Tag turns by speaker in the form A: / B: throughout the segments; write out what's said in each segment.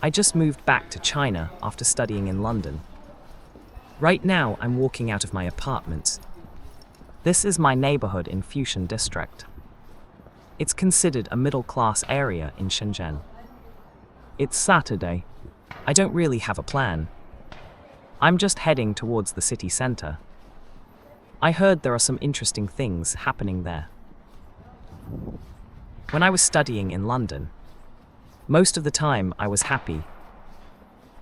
A: I just moved back to China after studying in London. Right now, I'm walking out of my apartment. This is my neighborhood in Fujian district. It's considered a middle-class area in Shenzhen. It's Saturday. I don't really have a plan. I'm just heading towards the city center. I heard there are some interesting things happening there. When I was studying in London, most of the time I was happy.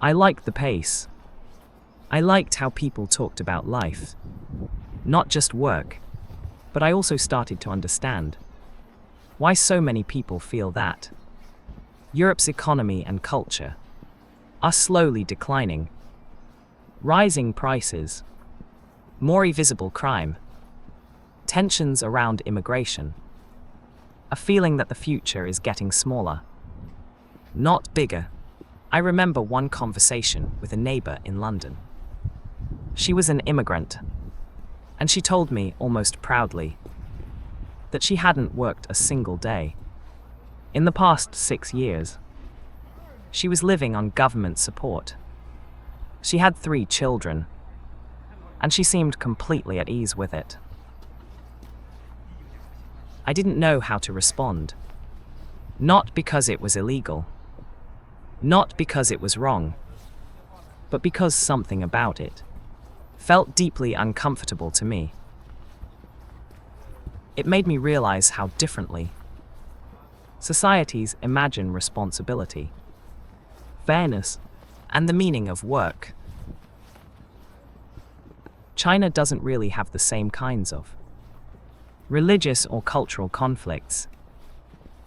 A: I liked the pace. I liked how people talked about life. Not just work, but I also started to understand why so many people feel that Europe's economy and culture are slowly declining. Rising prices, more visible crime, tensions around immigration, a feeling that the future is getting smaller, not bigger. I remember one conversation with a neighbor in London. She was an immigrant, and she told me almost proudly that she hadn't worked a single day in the past 6 years. She was living on government support. She had 3 children, and she seemed completely at ease with it. I didn't know how to respond. Not because it was illegal, not because it was wrong, but because something about it felt deeply uncomfortable to me. It made me realize how differently societies imagine responsibility, fairness, and the meaning of work. China doesn't really have the same kinds of religious or cultural conflicts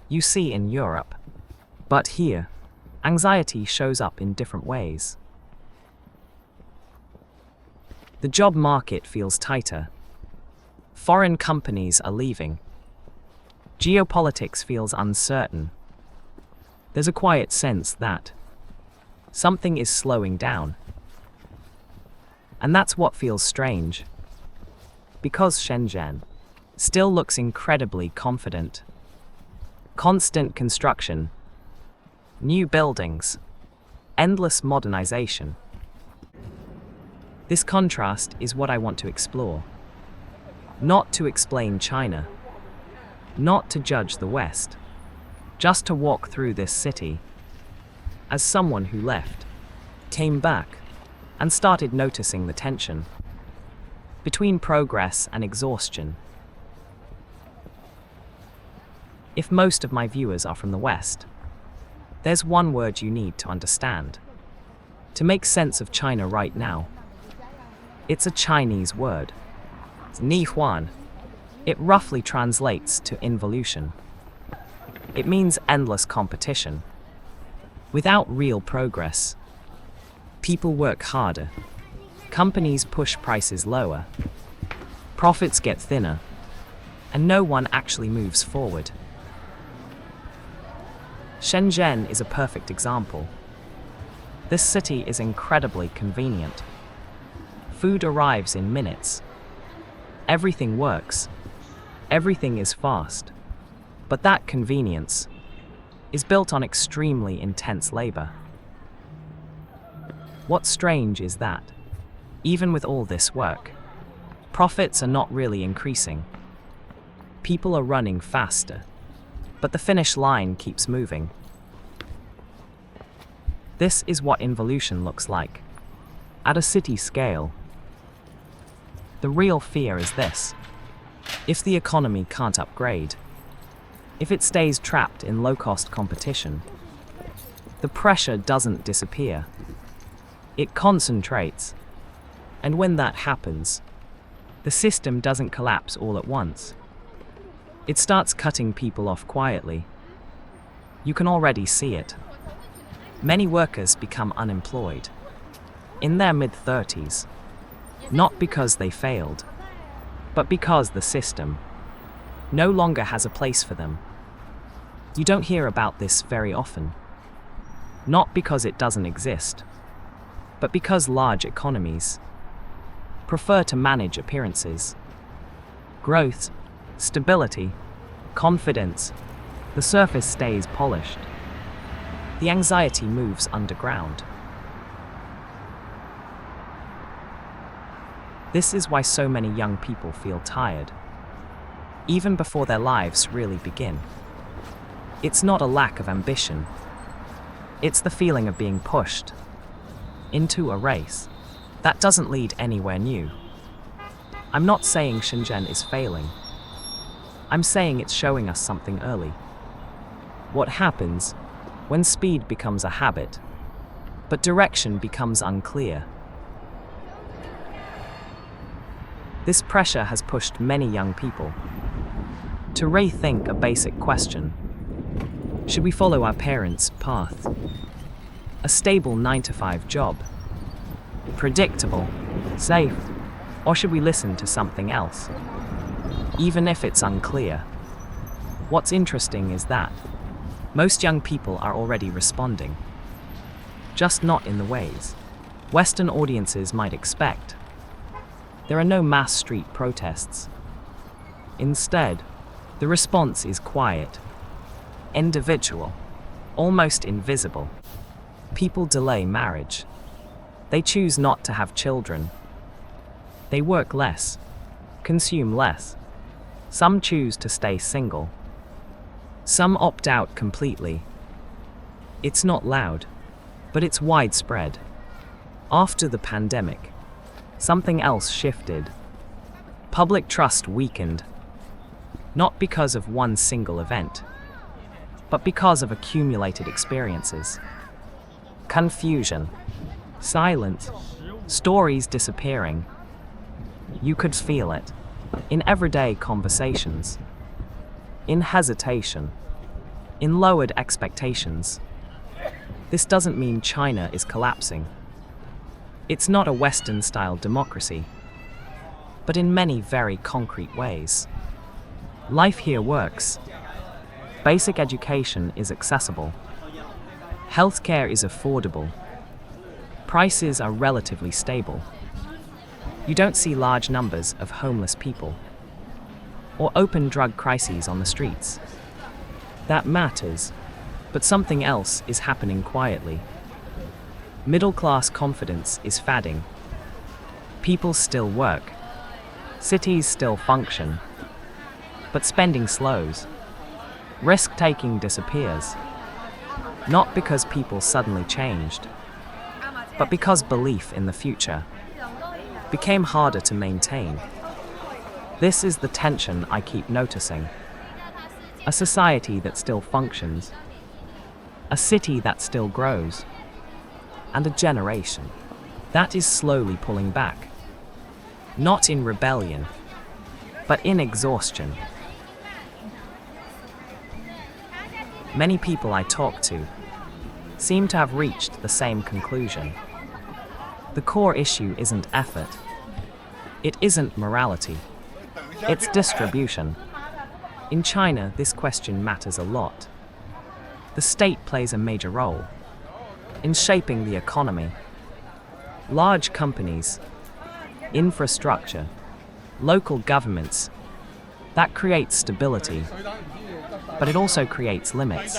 A: you see in Europe. But here, anxiety shows up in different ways. The job market feels tighter. Foreign companies are leaving. Geopolitics feels uncertain. There's a quiet sense that something is slowing down. And that's what feels strange. Because Shenzhen still looks incredibly confident. Constant construction, new buildings, endless modernization. This contrast is what I want to explore. Not to explain China, not to judge the West, just to walk through this city as someone who left, came back, and started noticing the tension between progress and exhaustion. If most of my viewers are from the West, there's one word you need to understand to make sense of China right now. It's a Chinese word. It's Ni Huan. It roughly translates to involution. It means endless competition. Without real progress, people work harder. Companies push prices lower. Profits get thinner. And no one actually moves forward. Shenzhen is a perfect example. This city is incredibly convenient. Food arrives in minutes. Everything works. Everything is fast. But that convenience is built on extremely intense labor. What's strange is that, even with all this work, profits are not really increasing. People are running faster, but the finish line keeps moving. This is what involution looks like, at a city scale. The real fear is this: if the economy can't upgrade, if it stays trapped in low-cost competition, the pressure doesn't disappear. It concentrates. And when that happens, the system doesn't collapse all at once. It starts cutting people off quietly. You can already see it. Many workers become unemployed in their mid-30s, not because they failed, but because the system no longer has a place for them. You don't hear about this very often, not because it doesn't exist, but because large economies prefer to manage appearances. Growth, stability, confidence, the surface stays polished. The anxiety moves underground. This is why so many young people feel tired, even before their lives really begin. It's not a lack of ambition. It's the feeling of being pushed into a race that doesn't lead anywhere new. I'm not saying Shenzhen is failing. I'm saying it's showing us something early. What happens when speed becomes a habit, but direction becomes unclear? This pressure has pushed many young people to rethink a basic question. Should we follow our parents' path? A stable 9-to-5 job? Predictable, safe? Or should we listen to something else? Even if it's unclear. What's interesting is that most young people are already responding, just not in the ways Western audiences might expect. There are no mass street protests. Instead, the response is quiet, individual, almost invisible. People delay marriage. They choose not to have children. They work less, consume less. Some choose to stay single. Some opt out completely. It's not loud, but it's widespread. After the pandemic, something else shifted. Public trust weakened, not because of one single event, but because of accumulated experiences. Confusion, silence, stories disappearing. You could feel it in everyday conversations, in hesitation, in lowered expectations. This doesn't mean China is collapsing. It's not a Western-style democracy, but in many very concrete ways. Life here works. Basic education is accessible. Healthcare is affordable. Prices are relatively stable. You don't see large numbers of homeless people or open drug crises on the streets. That matters, but something else is happening quietly. Middle-class confidence is fading. People still work. Cities still function. But spending slows. Risk-taking disappears. Not because people suddenly changed, but because belief in the future became harder to maintain. This is the tension I keep noticing. A society that still functions, a city that still grows, and a generation that is slowly pulling back. Not in rebellion, but in exhaustion. Many people I talk to seem to have reached the same conclusion. The core issue isn't effort. It isn't morality. It's distribution. In China, this question matters a lot. The state plays a major role in shaping the economy. Large companies, infrastructure, local governments, that creates stability, but it also creates limits.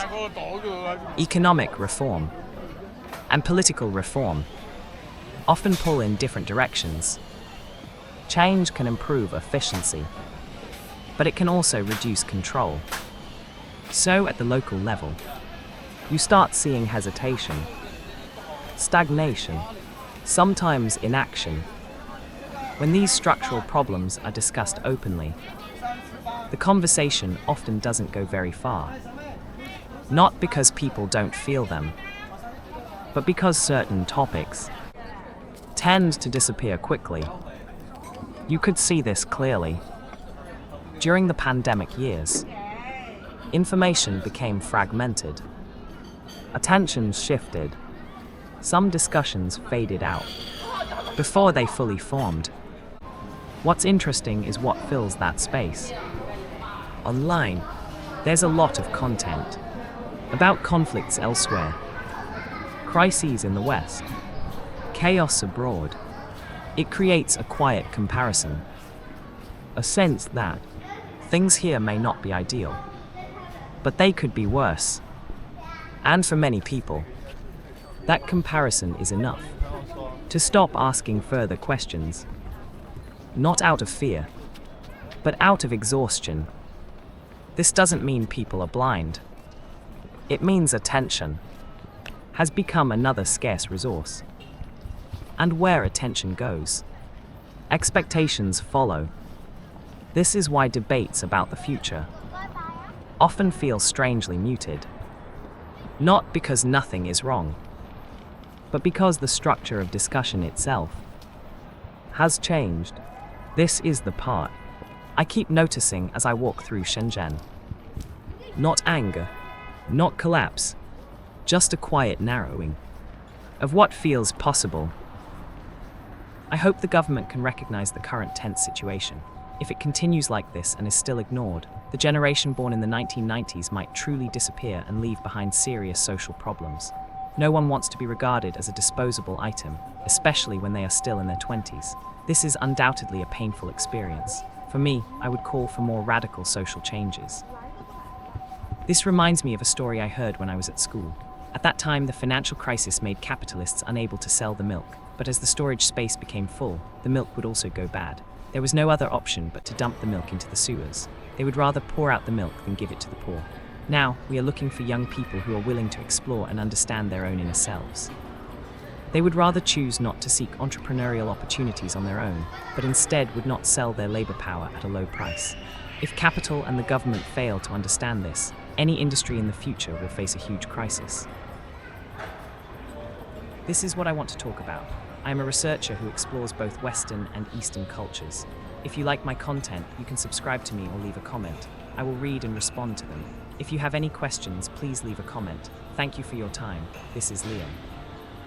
A: Economic reform and political reform often pull in different directions. Change can improve efficiency, but it can also reduce control. So at the local level, you start seeing hesitation, stagnation, sometimes inaction. When these structural problems are discussed openly, the conversation often doesn't go very far. Not because people don't feel them, but because certain topics tend to disappear quickly. You could see this clearly. During the pandemic years, information became fragmented. Attention shifted. Some discussions faded out before they fully formed. What's interesting is what fills that space. Online, there's a lot of content about conflicts elsewhere, crises in the West, chaos abroad. It creates a quiet comparison, a sense that things here may not be ideal, but they could be worse. And for many people, that comparison is enough to stop asking further questions, not out of fear, but out of exhaustion. This doesn't mean people are blind. It means attention has become another scarce resource. And where attention goes, expectations follow. This is why debates about the future often feel strangely muted. Not because nothing is wrong, but because the structure of discussion itself has changed. This is the part I keep noticing as I walk through Shenzhen. Not anger, not collapse, just a quiet narrowing of what feels possible. I hope the government can recognize the current tense situation. If it continues like this and is still ignored, the generation born in the 1990s might truly disappear and leave behind serious social problems. No one wants to be regarded as a disposable item, especially when they are still in their 20s. This is undoubtedly a painful experience. For me, I would call for more radical social changes. This reminds me of a story I heard when I was at school. At that time, the financial crisis made capitalists unable to sell the milk, but as the storage space became full, the milk would also go bad. There was no other option but to dump the milk into the sewers. They would rather pour out the milk than give it to the poor. Now, we are looking for young people who are willing to explore and understand their own inner selves. They would rather choose not to seek entrepreneurial opportunities on their own, but instead would not sell their labor power at a low price. If capital and the government fail to understand this, any industry in the future will face a huge crisis. This is what I want to talk about. I am a researcher who explores both Western and Eastern cultures. If you like my content, you can subscribe to me or leave a comment. I will read and respond to them. If you have any questions, please leave a comment. Thank you for your time. This is Liam.